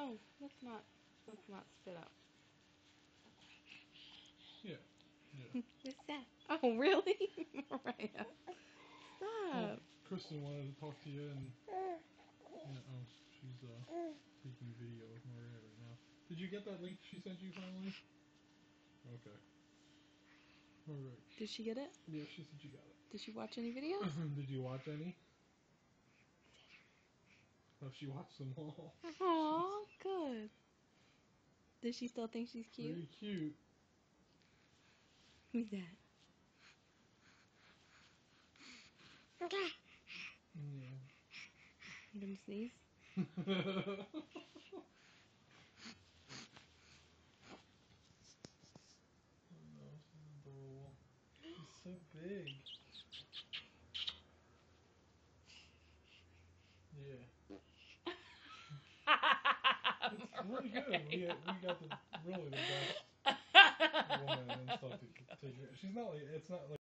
No, let's not spit up. Yeah. Yeah. What's that? Oh, really? Mariah. Stop. Well, Kristen wanted to talk to you, and oh, she's taking video of Maria right now. Did you get that link she sent you finally? Okay. All right. Did she get it? Yeah, she said she got it. Did she watch any videos? Did you watch any? Oh, she watched them all. Aw, good. Does she still think she's cute? Pretty cute. Who's that? Yeah. You gonna sneeze? Oh no, she's adorable. She's so big. Yeah. It's really good. We got the really the best woman and stuff to take care. She's not like, it's not like